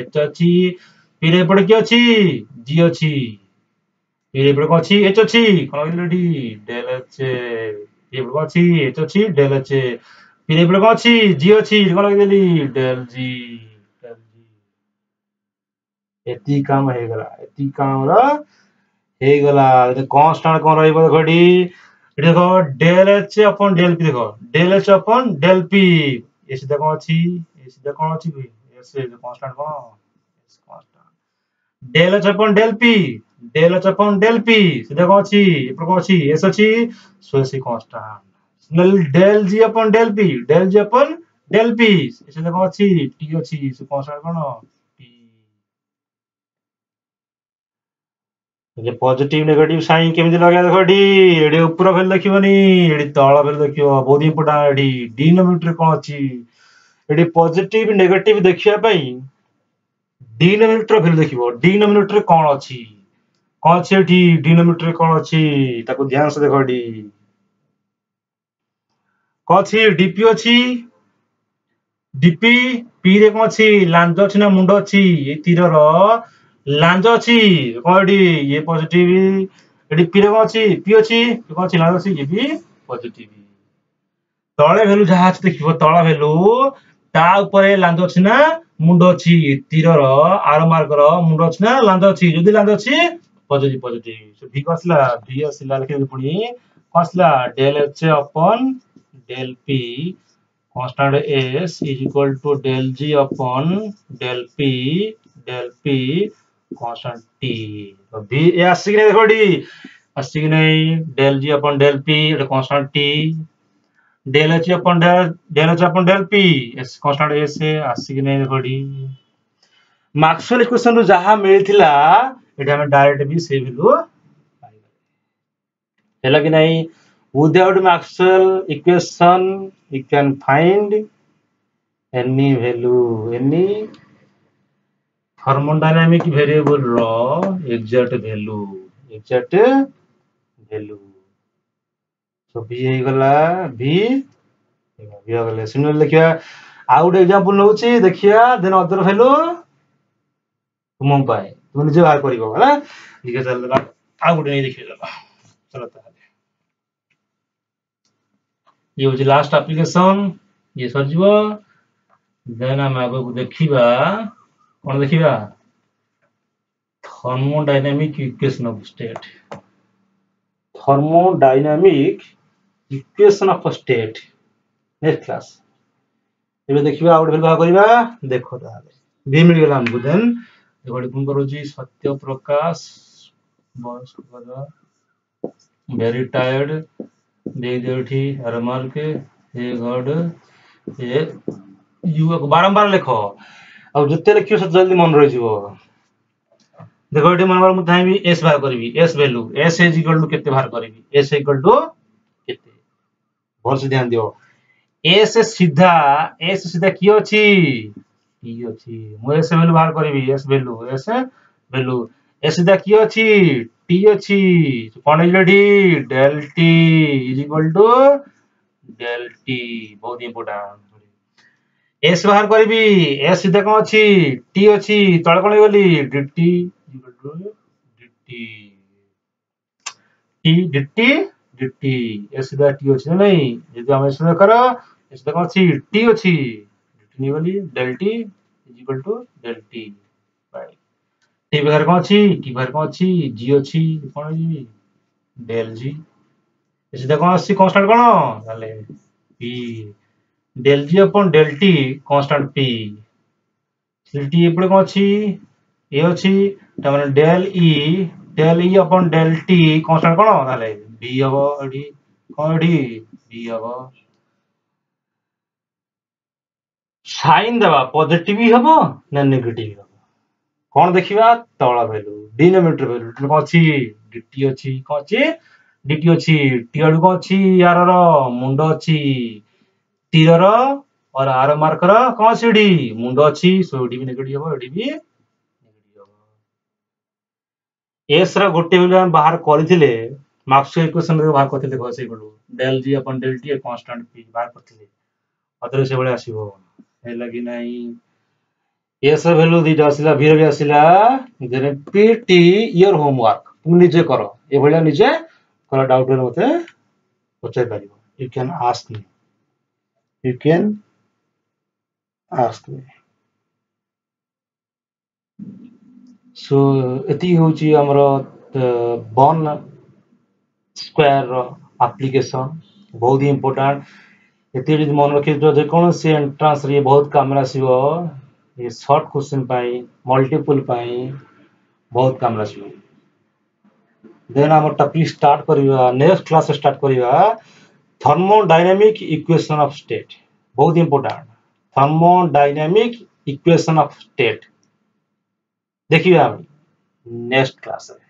h अछि p रे पड़े की अछि g अछि p रे पड़े को अछि h अछि कोन ऑलरेडी del h p रे को अछि h अछि del h p रे पड़े को अछि g अछि कोन लगेली del g एती काम रा हे गला कांस्टेंट कोन रहइबो देखो del h अपन del p देखो del h अपन del p ये सीधा कोन अछि भाई ऐसे कांस्टेंट कोन कांस्टेंट del h अपन del p सीधा कोन अछि ऊपर कोन अछि s अछि सो से कांस्टेंट नल del g अपन del p सीधा कोन अछि t अछि सो कांस्टेंट कोन t ये पॉजिटिव नेगेटिव साइन केमिति लगा देखो एडी ऊपर भेल देखिबनी एडी तळ भेल देखिबो बहुत इंपोर्टेंट एडी डिनोमिनेटर कोन अछि एडी पॉजिटिव नेगेटिव देखिया पई डिनोमिनेटर भेल देखिबो डिनोमिनेटर कोन अछि कोन अछि एठी डिनोमिनेटर कोन अछि ताको ध्यान से देखो एडी कोन अछि डीपी अछि डीपी पी रे कोन अछि लांज अछि ना मुंड अछि ए तीर रो लांज अछि कोन एडी ये पॉजिटिव एडी पी रे कोन अछि पी अछि कोन अछि लांज अछि ये भी पॉजिटिव तळे भेलु जहा अछि देखिबो तळ भेलु ता ऊपर लांज अछि ना मुंड अछि तीर रो आर मार्क रो मुंड अछि ना लांज अछि जदी लांज अछि पॉजिटिव पॉजिटिव सो भी कसला भी असला लिखे पुनी कसला del H upon del P constant s is equal to del g upon del p constant t तो भी ये आसी कि देखो डी आसी कि नहीं del g upon del p ये constant t del h upon del p s constant s है आसी कि नहीं देखो डी मैक्सवेल इक्वेशन रो जहां मिलथिला एटा हम डायरेक्ट भी से वैल्यू हैला कि नहीं without Maxwell equation you can find any value any thermodynamic variable ro exact value so b हे गला b हो गले सिमिलर लिखिया आउट एग्जांपल नउची देखिया देन अदर वैल्यू तुम पाए तुम निजे बाहर करिवो हला लिखे चल आ गुटे नहीं देखिए चलो ताले ये हो लास्ट एप्लीकेशन ये सरजिवो देन हम आगो देखिबा कोन देखिबा thermodynamic equation of state next class एबे देखिबा आउट भेल करिबा देखो ताले भी मिल गेला हमको देन देखो कोन करू जी सत्य प्रकाश बस करा वेरी टायर्ड दे देठी रमाल के ए गॉड ए यू को बारंबार लिखो अब जते लिखियो से जल्दी मन रहि जीवो देखो एठी मनबार मु थाइबी s बार करबी s value s is equal to केते बार करबी s इक्वल टू केते बहुत से ध्यान दियो s सीधा की अछि t अछि मु s वैल्यू बाहर करबी s वैल्यू s सीधा की अछि t अछि कोन is ready del t is equal to del t बहुत इंपोर्टेंट s बाहर करबी s सीधा कोन अछि t अछि तळे कोन गली dt equal to dt t dt s सीधा t अछि नहीं यदि हम इसमें करो s सीधा कोन अछि t अछि dt नहीं गली del t is equal to del t right t बाहर कोन अछि t बाहर कोन अछि g अछि कोन अछि del g सीधा कोन अछि कांस्टेंट कोन ताले p del g upon del t constant p del t एपडे कोन अछि ए अछि त माने del e upon del t constant कोन ताले b हबो एडी कोन एडी b हबो साइन देबा पॉजिटिव हबो ना नेगेटिव हबो कोन देखिबा तळा वैल्यू डिनोमिनेटर वैल्यू कोन अछि dt अछि कोन अछि dt अछि t अडु कोन अछि यार रो मुंड अछि तीर और आर मार्कर कौन सीडी मुंड अछि सो एडी भी नेगेटिव हो एडी भी नेगेटिव हो एस रा गोटे वैल्यू हम बाहर करथिले मैक्सवेल इक्वेशन रे बाहर करथिले देखो से बडू del g अपन del t कांस्टेंट p बाहर करथिले अदर से बळे आसीबो हे लगी नाही एस रा वैल्यू दी आसीला v रा भी आसीला देन pt योर होमवर्क तुम निजे करो ए बळे निजे करा डाउट रे मते पचाइ पारिबो you can ask me you can ask me so एति होची हमरो बॉन स्क्वायर रो एप्लीकेशन बहुत ही इंपोर्टेंट एति यदि मन रखि जो जे कोन से एंट्रेंस रे बहुत काम रासिबो ये शॉर्ट क्वेश्चन पाई मल्टीपल पाई बहुत काम रासिबो देन हम टॉपिक स्टार्ट करिवा नेक्स्ट क्लास स्टार्ट करिवा thermodynamic equation of state बहुत important thermodynamic equation of state देखिए आप नेक्स्ट क्लास है